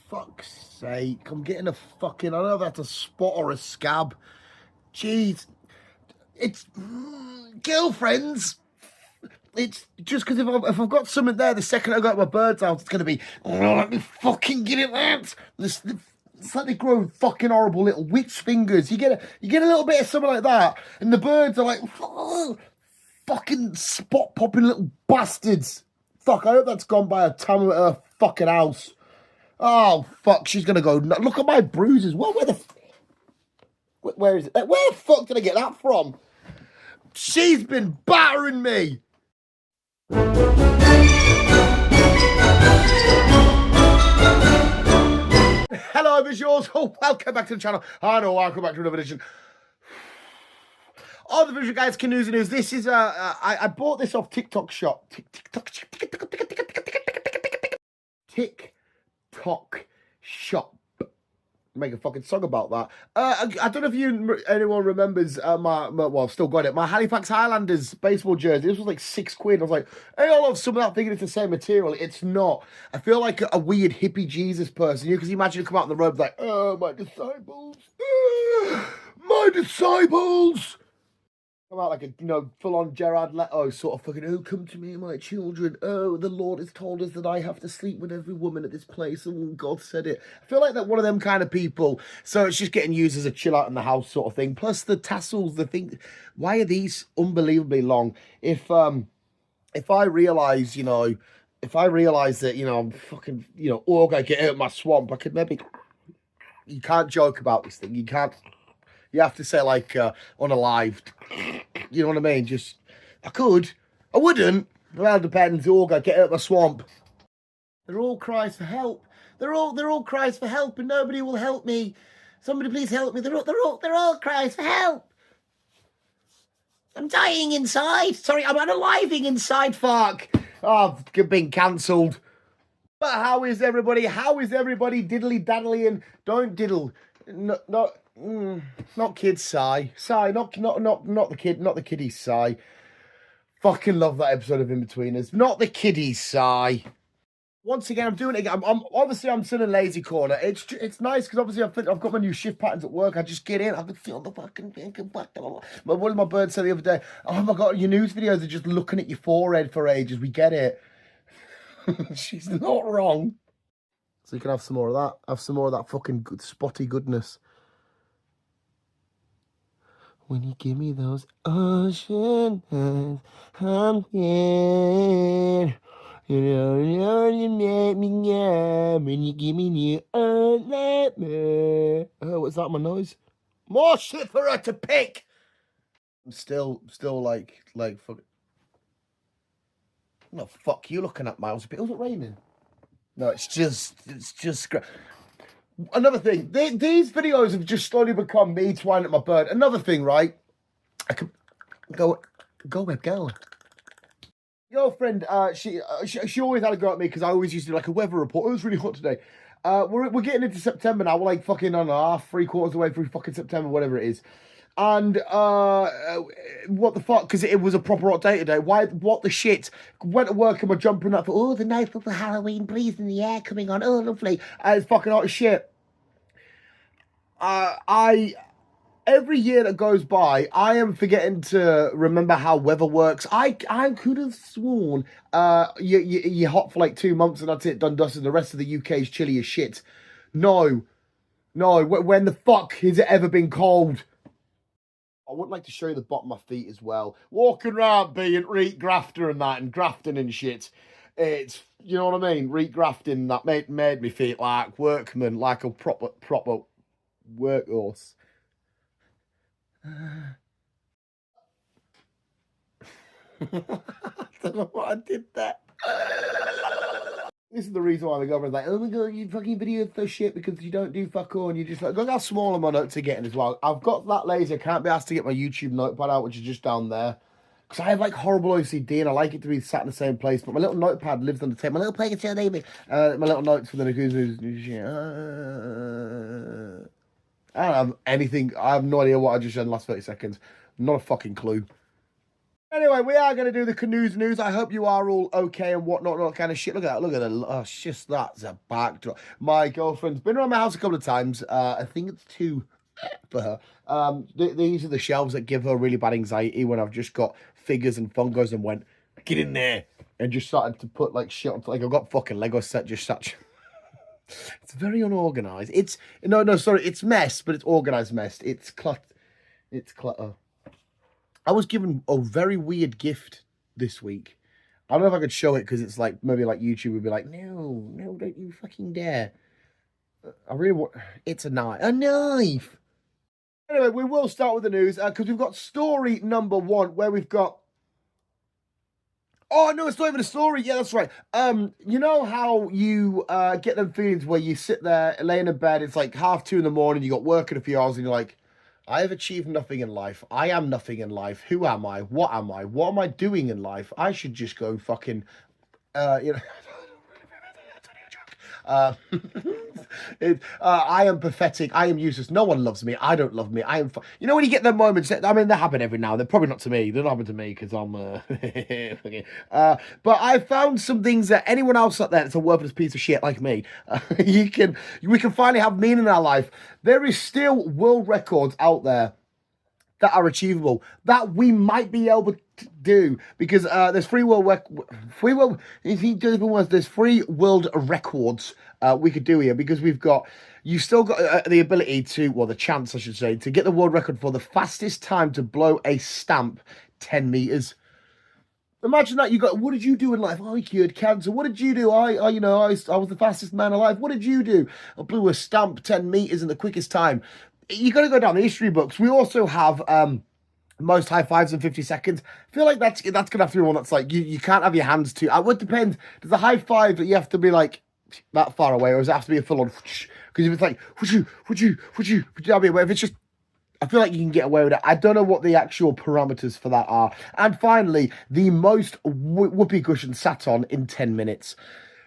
fuck's sake. I'm getting a fucking, I don't know if that's a spot or a scab. Jeez. It's girlfriends. It's just because if I've got something there, the second I go to my bird's house, it's going to be, oh, let me fucking get it out. It's like they grow fucking horrible little witch fingers. You get a little bit of something like that, and the birds are like, oh, fucking spot popping little bastards. Fuck, I hope that's gone by a time at her fucking house. Oh, fuck, she's going to go, look at my bruises. Well, where is it? Where the fuck did I get that from? She's been battering me. Hello, visuals. Oh, welcome back to the channel. Welcome back to another edition. Oh, the visual guys, Guyz news. This is I bought this off TikTok shop. TikTok shop. Make a fucking song about that. I don't know if anyone remembers well, I've still got it. My Halifax Highlanders baseball jersey. This was like £6. I was like, hey, I'll have some of that thinking it's the same material. It's not. I feel like a weird hippie Jesus person. Because you imagine you come out on the road like, oh, my disciples. My disciples. Come out like a, full-on Gerard Leto sort of fucking, oh, come to me, my children. Oh, the Lord has told us that I have to sleep with every woman at this place. Oh, God said it. I feel like that one of them kind of people. So it's just getting used as a chill out in the house sort of thing. Plus the tassels, the thing. Why are these unbelievably long? If I realise, if I realise that, I'm fucking, oh, I get out of my swamp, I could maybe, you can't joke about this thing. You can't. You have to say, like, unalived. You know what I mean? Just, I could. I wouldn't. Well, it depends. Olga, get out of the swamp. They're all cries for help. They're all cries for help, and nobody will help me. Somebody please help me. They're all cries for help. I'm dying inside. Sorry, I'm unaliving inside, fuck. Oh, I've been cancelled. But how is everybody? How is everybody diddly-daddly and don't diddle? Not kids sigh. Not the kid, not the kiddies sigh. Fucking love that episode of In-Betweeners. Not the kiddies sigh. Once again, I'm doing it again. I'm still in lazy corner. It's nice because obviously I've got my new shift patterns at work. I just get in. I can feel the fucking thing. One of my birds said the other day, oh my God, your news videos are just looking at your forehead for ages. We get it. She's not wrong. So you can have some more of that. Have some more of that fucking good, spotty goodness. When you give me those ocean eyes, I'm in. You make me yam. When you give me new nightmare. Oh, what's that, my noise? More shit for her to pick. I'm still like, fuck. No, fuck you looking at, Miles. Was it raining? No, it's just another thing. These videos have just slowly become me twirling at my bird. Another thing, right? I can go web girl. Girlfriend, she always had a go at me because I always used to do like a weather report. Oh, it was really hot today. We're getting into September now. We're like fucking on half, 3/4 of the way through fucking September, whatever it is. And what the fuck? Because it was a proper hot day today. Why? What the shit? Went to work and we're jumping up for, oh, the nice little Halloween breeze in the air coming on. Oh, lovely. It's fucking hot as shit. Every year that goes by, I am forgetting to remember how weather works. I could have sworn you're hot for like 2 months and that's it, done dusted. The rest of the UK is chilly as shit. No. When the fuck has it ever been cold? I would like to show you the bottom of my feet as well. Walking around being reet grafter and that, and grafting and shit. It's, you know what I mean? Reet grafting that made me feel like workman, like a proper workhorse. I don't know what I did there. This is the reason why the government's like, oh my God, you fucking video so shit because you don't do fuck all, and you just like, look how small my notes are getting as well. I've got that lazy, I can't be asked to get my YouTube notepad out, which is just down there. Because I have like horrible OCD and I like it to be sat in the same place, but my little notepad lives on the table. My little packet to name it. My little notes for the Guyz news. I don't have anything. I have no idea what I just said in the last 30 seconds. Not a fucking clue. Anyway, we are going to do the canoes news. I hope you are all okay and whatnot, all that kind of shit. Look at that. Look at that. Oh, it's just that's a backdrop. My girlfriend's been around my house a couple of times. I think it's two for her. These are the shelves that give her really bad anxiety when I've just got figures and fungos and went, get in there. And just started to put like shit on. Like I've got fucking Lego set just such. It's very unorganized. It's sorry, it's mess, but it's organized mess. It's clutter. It's clutter. I was given a very weird gift this week. I don't know if I could show it because it's like maybe like YouTube would be like, no, don't you fucking dare. I really want. It's a knife. A knife. Anyway, we will start with the news because we've got story number one where we've got. Oh no, it's not even a story. Yeah, that's right. You know how you get them feelings where you sit there laying in bed. It's like 2:30 in the morning. You got work in a few hours, and you're like, I have achieved nothing in life. I am nothing in life. Who am I? What am I? What am I doing in life? I should just go fucking, you know. I am pathetic. I am useless. No one loves me. I don't love me. I am. You know when you get them moments. I mean, they happen every now. They're probably not to me. They don't happen to me because I'm. Okay. But I found some things that anyone else out there that's a worthless piece of shit like me. We can finally have meaning in our life. There is still world records out there that are achievable that we might be able to do because there's there's free world records we could do here because you've still got the ability to, well, the chance I should say, to get the world record for the fastest time to blow a stamp 10 meters. Imagine that. What did you do in life? I cured cancer. What did you do? I was the fastest man alive. What did you do? I blew a stamp 10 meters in the quickest time. You got to go down the history books. We also have most high fives in 50 seconds. I feel like that's gonna have to be one that's like you can't have your hands too. It would depend. Does the high five that you have to be like that far away, or does it have to be a full on? Because if it's like would you? I mean, if it's just, I feel like you can get away with it. I don't know what the actual parameters for that are. And finally, the most whoopee cushion sat on in 10 minutes.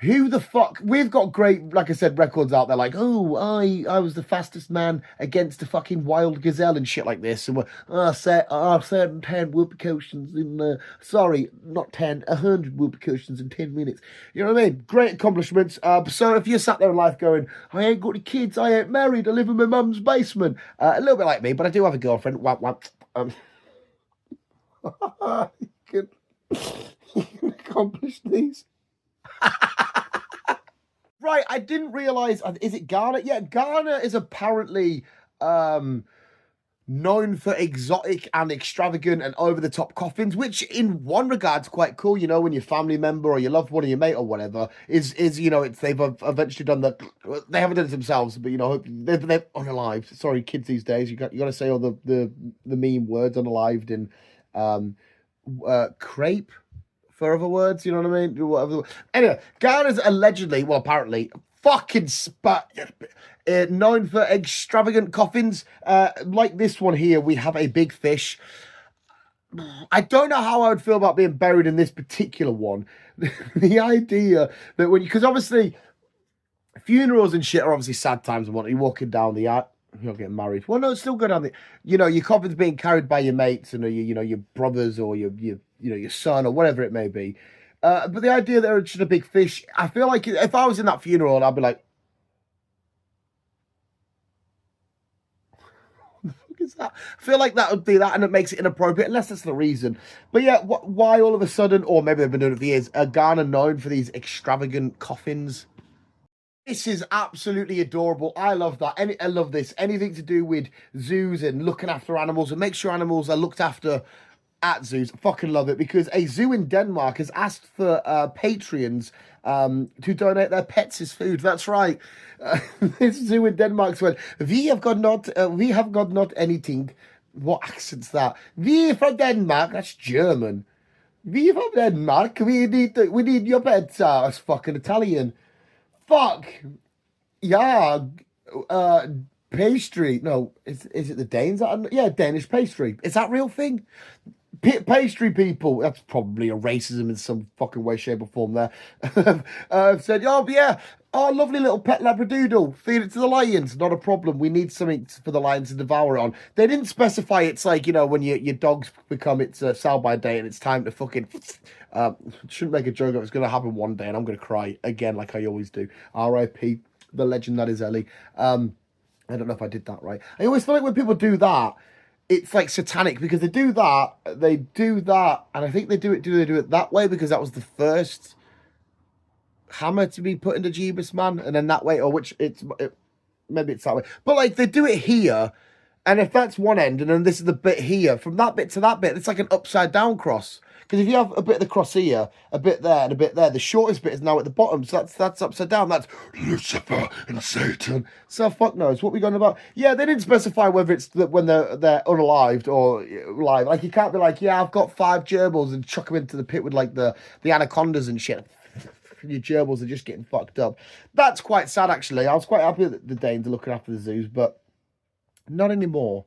Who the fuck? We've got great, like I said, records out there like, oh, I was the fastest man against a fucking wild gazelle and shit like this. And we're, set 10 whoopee cushions in, sorry, not 10, 100 whoopee cushions in 10 minutes. You know what I mean? Great accomplishments. So if you're sat there in life going, I ain't got any kids, I ain't married, I live in my mum's basement. A little bit like me, but I do have a girlfriend. You can accomplish these. Right, I didn't realise. Is it Ghana? Yeah, Ghana is apparently known for exotic and extravagant and over-the-top coffins, which in one regard's quite cool. You know, when your family member or your loved one or your mate or whatever is they've eventually done they haven't done it themselves, but they're unalived. Sorry, kids these days, you got to say all the meme words, unalived and crepe. For other words, you know what I mean? Whatever. Anyway, Ghana's allegedly, well, apparently, fucking known for extravagant coffins. Like this one here, we have a big fish. I don't know how I would feel about being buried in this particular one. The idea that because obviously, funerals and shit are obviously sad times and what you're walking down the aisle. You're not getting married. Well, no, it's still good on the. Your coffin's being carried by your mates and your brothers or your son or whatever it may be. But the idea that it's just a big fish, I feel like if I was in that funeral, I'd be like, what the fuck is that? I feel like that would be that, and it makes it inappropriate, unless that's the reason. But yeah, why all of a sudden, or maybe they've been doing it for years, are Ghana known for these extravagant coffins? This is absolutely adorable. I love that. I love this. Anything to do with zoos and looking after animals and make sure animals are looked after at zoos. I fucking love it because a zoo in Denmark has asked for patrons to donate their pets as food. That's right. This zoo in Denmark said, we have got not anything. What accent's that? We from Denmark. That's German. We from Denmark. We need your pets. That's fucking Italian. Fuck. Yeah. Pastry. No, is it the Danes? Yeah, Danish pastry. Is that a real thing? Pastry people. That's probably a racism in some fucking way, shape, or form there. Said, oh, yeah. Oh, lovely little pet labradoodle. Feed it to the lions. Not a problem. We need something for the lions to devour it on. They didn't specify it's like, when your dogs become its sell-by date and it's time to fucking... shouldn't make a joke of it's going to happen one day and I'm going to cry again like I always do. R.I.P. the legend that is Ellie. I don't know if I did that right. I always feel like when people do that, it's like satanic because they do that, and I think they do it that way because that was the first hammer to be put into Jeebus Man, and then that way, or maybe it's that way, but like they do it here, and if that's one end, and then this is the bit here, from that bit to that bit, it's like an upside down cross. Because if you have a bit of the cross here, a bit there, and a bit there, the shortest bit is now at the bottom, so that's upside down. That's Lucifer and Satan. So fuck knows what we going about. Yeah, they didn't specify whether it's when they're unalived or live. Like you can't be like, yeah, I've got 5 gerbils and chuck them into the pit with like the anacondas and shit. Your gerbils are just getting fucked up. That's quite sad, actually. I was quite happy that the Danes are looking after the zoos, but not anymore.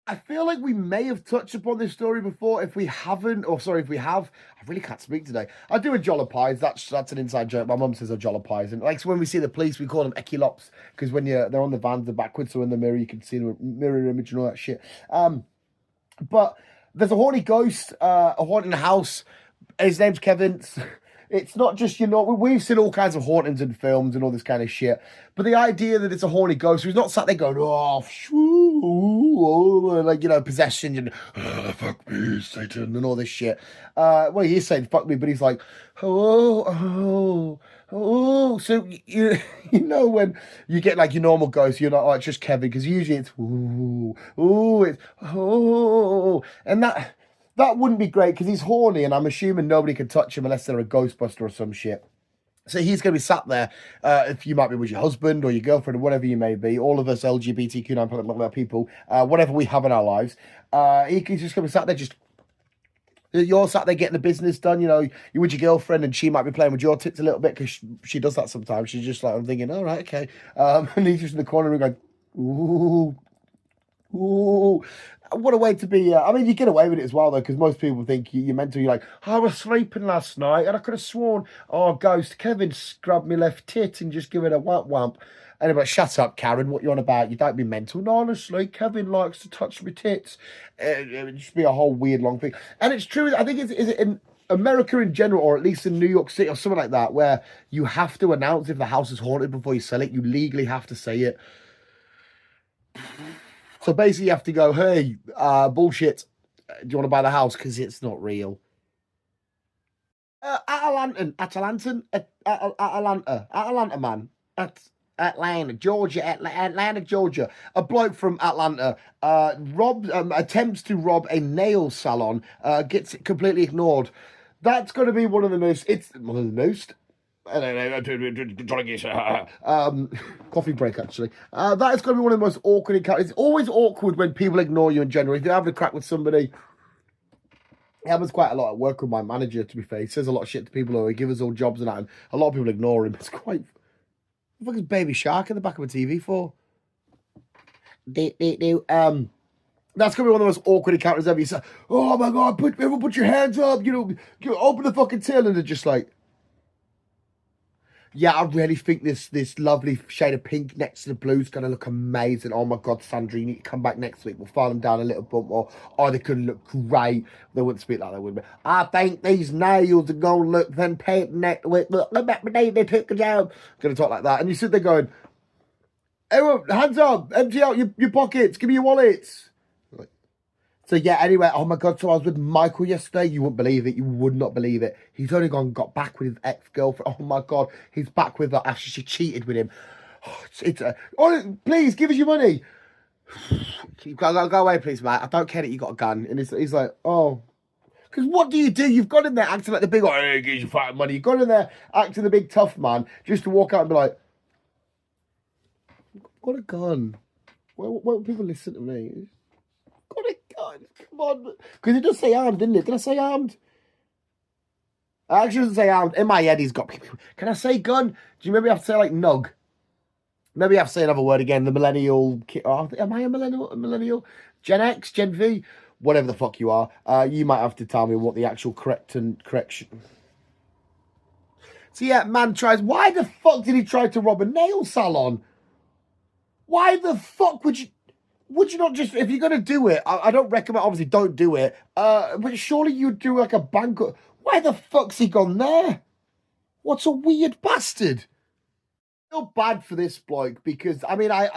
I feel like we may have touched upon this story before. If we haven't, or sorry, if we have, I really can't speak today. I do a jollopies. That's an inside joke. My mum says a jollopies, and like so when we see the police, we call them ekilops because when they're on the vans, they're backwards, so in the mirror you can see the mirror image and all that shit. But there's a horny ghost, a haunting house. His name's Kevin. It's not just, we've seen all kinds of hauntings in films and all this kind of shit. But the idea that it's a horny ghost who's not sat there going, oh, like, possession and fuck me, Satan, and all this shit. Well, he is saying fuck me, but he's like, oh. So, when you get like your normal ghost, you're not, it's just Kevin, because usually it's, and that wouldn't be great because he's horny and I'm assuming nobody can touch him unless they're a Ghostbuster or some shit. So he's going to be sat there, if you might be with your husband or your girlfriend or whatever you may be, all of us LGBTQ9 people, whatever we have in our lives, he's just going to be sat there you're sat there getting the business done, you're with your girlfriend and she might be playing with your tits a little bit because she does that sometimes. She's just like, I'm thinking, all right, okay. And he's just in the corner and going, ooh. What a way to be. You get away with it as well, though, because most people think you're mental. You're like, I was sleeping last night and I could have sworn, ghost Kevin scrubbed me left tit and just give it a whamp. And I'm like, shut up, Karen, what you on about? You don't be mental. No, honestly, Kevin likes to touch my tits. It would just be a whole weird long thing. And it's true, I think is it in America in general, or at least in New York City or something like that, where you have to announce if the house is haunted before you sell it. You legally have to say it. So basically, you have to go, hey, bullshit. Do you want to buy the house? Because it's not real. Atlanta man. Atlanta, Georgia. A bloke from Atlanta attempts to rob a nail salon, gets it completely ignored. That's going to be one of the most. Coffee break, actually. That is going to be one of the most awkward encounters. It's always awkward when people ignore you in general. If you're having a crack with somebody, it happens quite a lot at work with my manager, to be fair. He says a lot of shit to people who give us all jobs and that, and a lot of people ignore him. It's quite... What the fuck is Baby Shark in the back of a TV for? That's going to be one of the most awkward encounters ever. You say, oh my God, everyone put your hands up, open the fucking till, and they're just like... Yeah, I really think this lovely shade of pink next to the blue is going to look amazing. Oh my God, Sandra, you need to come back next week. We'll file them down a little bit more. Oh, they could look great. They wouldn't speak like that, would they? I think these nails are going to look fantastic next week. Look back, they took a job. Going to talk like that. And you sit there going, everyone, hands up, empty out your pockets, give me your wallets. So yeah, anyway, oh my God, so I was with Michael yesterday. You wouldn't believe it. You would not believe it. He's only got back with his ex-girlfriend. Oh my God, he's back with her after she cheated with him. Please, give us your money. Go away, please, mate. I don't care that you got a gun. And he's like, oh. Because what do? You've gone in there acting like the big, hey, give you fucking money. You've gone in there acting the big tough man just to walk out and be like, I've got a gun. Why won't people listen to me? Got a gun, come on. Because it does say armed, didn't it? Did I say armed? I actually doesn't say armed. In my head, he's got... Can I say gun? Do you maybe have to say, like, nug? Maybe I have to say another word again. The millennial... am I a millennial? Gen X? Gen V? Whatever the fuck you are. You might have to tell me what the actual correction... So yeah, man tries. Why the fuck did he try to rob a nail salon? Why the fuck would you? Would you not just, if you're gonna do it? I don't recommend. Obviously, don't do it. But surely you'd do like a bank. Why the fuck's he gone there? What's a weird bastard? I feel bad for this bloke because I mean, I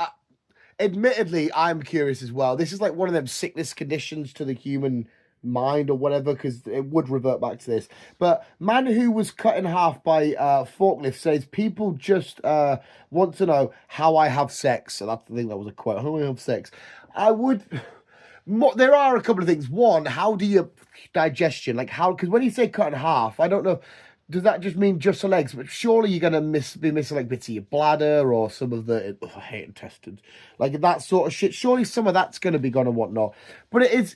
admittedly, I'm curious as well. This is like one of them sickness conditions to the human mind or whatever, because it would revert back to this. But man who was cut in half by forklift says people just want to know how I have sex. And I think that was a quote. How I have sex. I would. There are a couple of things. One, how do you digestion? Like how? Because when you say cut in half, I don't know. Does that just mean just the legs? But surely you're gonna be missing like bits of your bladder or some of the I hate intestines, like that sort of shit. Surely some of that's gonna be gone and whatnot. But it is.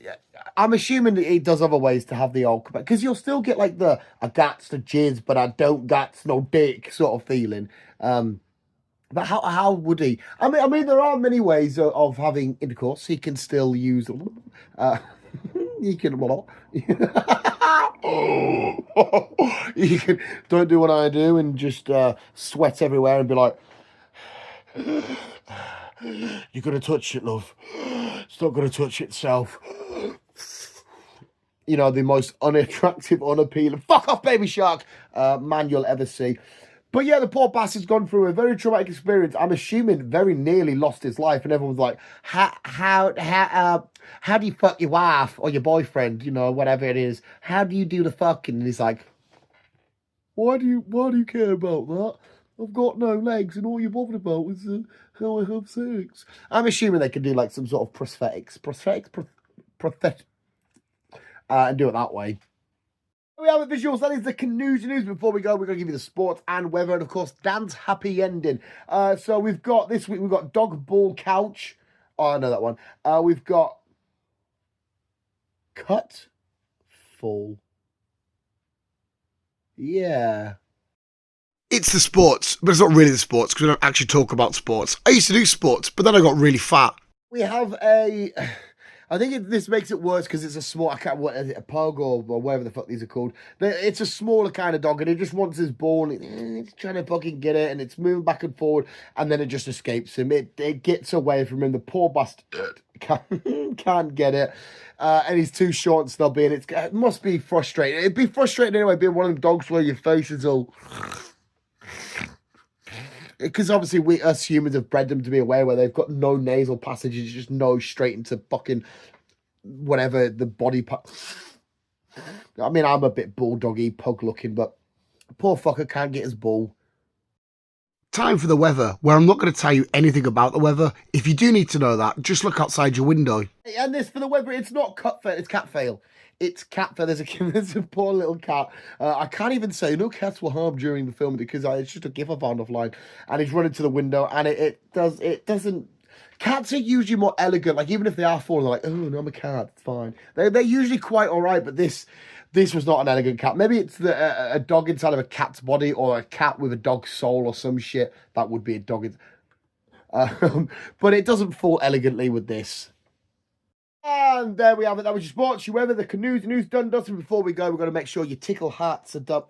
I'm assuming that it does other ways to have the old, because you'll still get like the I gats the jizz, but I don't gats no dick sort of feeling. But how would he? I mean, there are many ways of having intercourse. He can still use. You can you can don't do what I do and just sweat everywhere and be like, you're gonna touch it, love. It's not gonna touch itself. You know, the most unattractive, unappealing, fuck off, baby shark man you'll ever see. But yeah, the poor bastard's gone through a very traumatic experience. I'm assuming very nearly lost his life, and everyone's like, how do you fuck your wife or your boyfriend, you know, whatever it is? How do you do the fucking? And he's like, why do you care about that? I've got no legs, and all you're bothered about is how I have sex. I'm assuming they can do like some sort of prosthetics, and do it that way. We have the visuals. That is the Canoes news. Before we go, we're going to give you the sports and weather, and of course, Dan's happy ending. So we've got this week. We've got dog ball couch. Oh, I know that one. We've got cut full. Yeah. It's the sports, but it's not really the sports because we don't actually talk about sports. I used to do sports, but then I got really fat. We have a. I think this makes it worse because it's a small, I can't, what is it, a pug or whatever the fuck these are called. It's a smaller kind of dog and it just wants his ball and it's trying to fucking get it and it's moving back and forward and then it just escapes him. It gets away from him. The poor bastard can't get it. And he's too short and snubby and it must be frustrating. It'd be frustrating anyway being one of them dogs where your face is all... Because obviously we, us humans, have bred them to be aware where they've got no nasal passages, just nose straight into fucking whatever the body part. I mean, I'm a bit bulldoggy, pug looking, but poor fucker can't get his ball. Time for the weather, where I'm not going to tell you anything about the weather. If you do need to know that, just look outside your window. And this for the weather, it's not cut fail, it's cat fail. It's cat fail. There's a poor little cat. I can't even say no cats were harmed during the film because it's just a gif I found offline. And he's running to the window, and it doesn't. Cats are usually more elegant. Like even if they are falling, they're like, oh no, I'm a cat. It's fine. They're usually quite all right, but this was not an elegant cat. Maybe it's a dog inside of a cat's body, or a cat with a dog's soul, or some shit. That would be a dog. But it doesn't fall elegantly with this. And there we have it. That was your sports, your weather, the Canoes news done. Dustin, before we go, we've got to make sure your tickle hearts are done.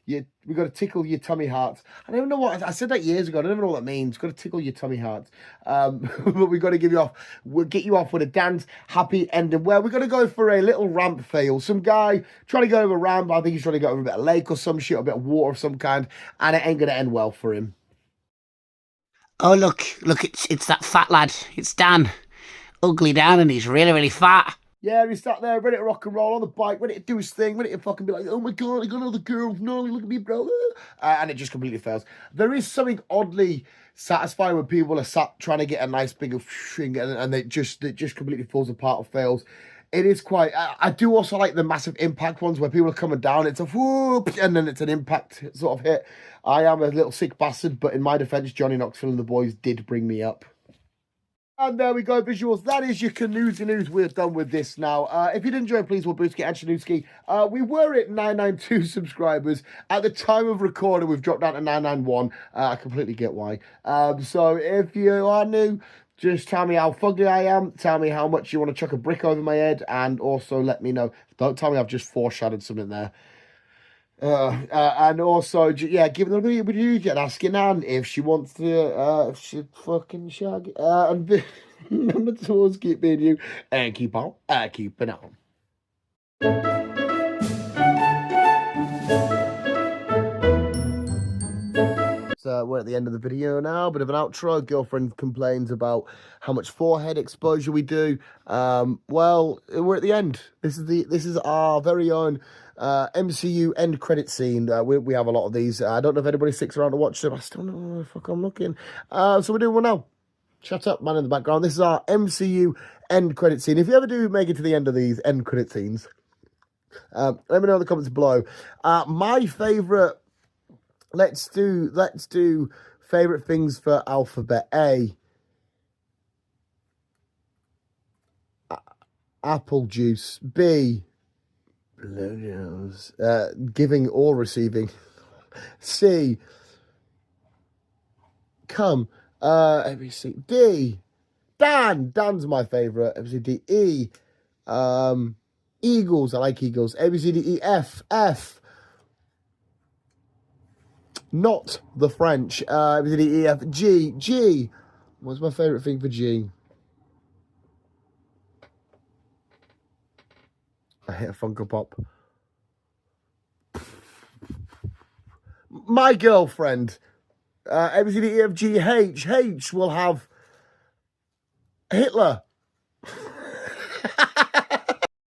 We've got to tickle your tummy hearts. I don't even know what I said that years ago. I don't even know what that means. Got to tickle your tummy hearts. But we've got to give you off. We'll get you off with a Dan's happy ending. Where we're going to go for a little ramp fail. Some guy trying to go over a ramp. I think he's trying to go over a bit of lake or some shit, or a bit of water of some kind, and it ain't going to end well for him. Oh look! It's that fat lad. It's Dan. Ugly Dan, and he's really, really fat. Yeah, he's sat there ready to rock and roll on the bike, ready to do his thing, ready to fucking be like, oh my god, I got another girl, no, look at me, bro. And it just completely fails. There is something oddly satisfying when people are sat trying to get a nice big thing and it just completely falls apart or fails. It is quite, I do also like the massive impact ones where people are coming down, it's a whoop, and then it's an impact sort of hit. I am a little sick bastard, but in my defense, Johnny Knoxville and the boys did bring me up. And there we go, visuals. That is your Canoes news. We're done with this now. If you did enjoy, please, Booski and Chanewski. We were at 992 subscribers. At the time of recording, we've dropped down to 991. I completely get why. So if you are new, just tell me how fugly I am. Tell me how much you want to chuck a brick over my head. And also let me know. Don't tell me I've just foreshadowed something there. And also, yeah, giving them a review and asking Anne if she wants to, if she fucking shag. And remember to always keep being you and keep on, keeping on. So we're at the end of the video now. Bit of an outro. Girlfriend complains about how much forehead exposure we do. Well, we're at the end. This is our very own MCU end credit scene. We have a lot of these. I don't know if anybody sticks around to watch them. I still don't know where the fuck I'm looking. So we're doing one now. Shut up, man in the background. This is our MCU end credit scene. If you ever do make it to the end of these end credit scenes, let me know in the comments below. My favourite. Let's do favourite things for alphabet. A. Apple juice. B. Blowjobs. Giving or receiving. C. Come. ABC. D. Dan. Dan's my favourite. ABC. D. E. Eagles. I like eagles. ABC. D. E. F. F. Not the French. ABC. D. E. F. G. G. What's my favourite thing for G? I hit a Funko Pop. My girlfriend. A, B, C, D, E, F, G, H. H will have Hitler.